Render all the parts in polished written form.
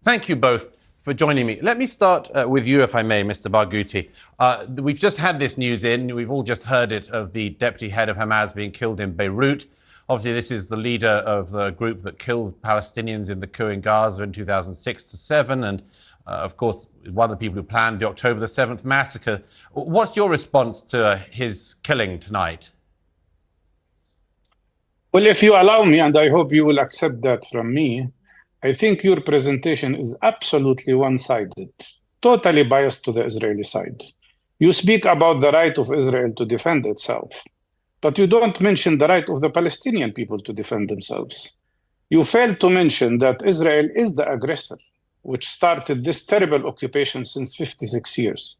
Thank you both for joining me. Let me start with you, if I may, Mr. Barghouti. We've just had this news in. We've all just heard it of the deputy head of Hamas being killed in Beirut. Obviously, this is the leader of the group that killed Palestinians in the coup in Gaza in 2006 to 7. And, of course, one of the people who planned the October the 7th massacre. What's your response to his killing tonight? Well, if you allow me, and I hope you will accept that from me, I think your presentation is absolutely one-sided, totally biased to the Israeli side. You speak about the right of Israel to defend itself, but you don't mention the right of the Palestinian people to defend themselves. You fail to mention that Israel is the aggressor, which started this terrible occupation since 56 years.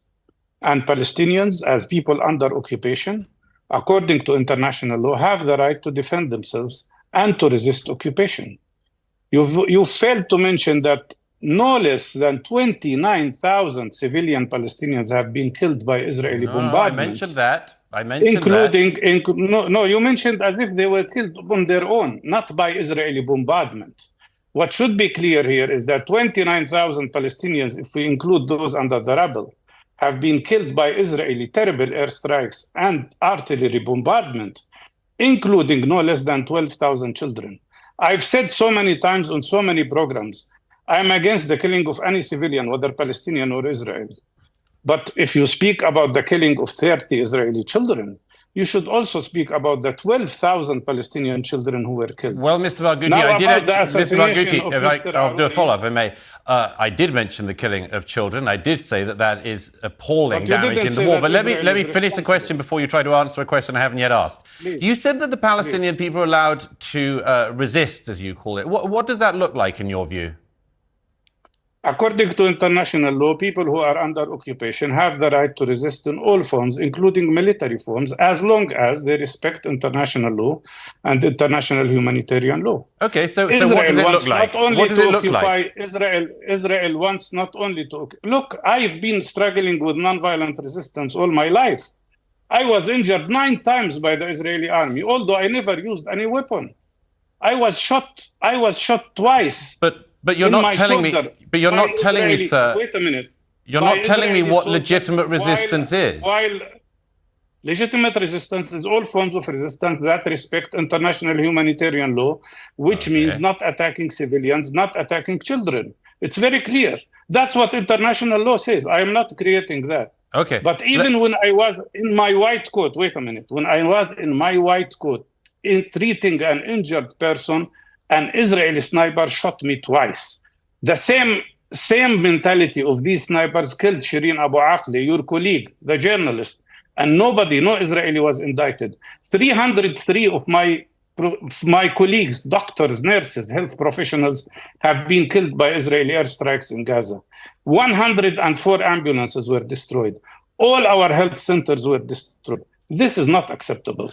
And Palestinians, as people under occupation, according to international law, have the right to defend themselves and to resist occupation. You failed to mention that no less than 29,000 civilian Palestinians have been killed by Israeli bombardment. I mentioned that. You mentioned as if they were killed on their own, not by Israeli bombardment. What should be clear here is that 29,000 Palestinians, if we include those under the rubble, have been killed by Israeli terrible airstrikes and artillery bombardment, including no less than 12,000 children. I've said so many times on so many programs, I'm against the killing of any civilian, whether Palestinian or Israeli. But if you speak about the killing of 30 Israeli children, you should also speak about the 12,000 Palestinian children who were killed. Well, Mr. Barghouti, I'll do a follow-up, if I may. I did mention the killing of children. I did say that that is appalling damage in the war. But let me finish the question before you try to answer a question I haven't yet asked. Please. You said that the Palestinian people are allowed to resist, as you call it. What does that look like in your view? According to international law, people who are under occupation have the right to resist in all forms, including military forms, as long as they respect international law and international humanitarian law. Okay, so what does it look like? What does it look like? Israel wants not only to... Look, I've been struggling with nonviolent resistance all my life. I was injured 9 times by the Israeli army, although I never used any weapon. I was shot twice. But you're not telling me. But you're not telling me, sir. Wait a minute. You're not telling me what legitimate resistance is. While legitimate resistance is all forms of resistance that respect international humanitarian law, which means not attacking civilians, not attacking children. It's very clear. That's what international law says. I am not creating that. Okay. But even when I was in my white coat, wait a minute. When I was in my white coat, treating an injured person, an Israeli sniper shot me twice. The same mentality of these snipers killed Shireen Abu Akleh, your colleague, the journalist, and no Israeli was indicted. 303 of my colleagues, doctors, nurses, health professionals, have been killed by Israeli airstrikes in Gaza. 104 ambulances were destroyed. All our health centers were destroyed. This is not acceptable.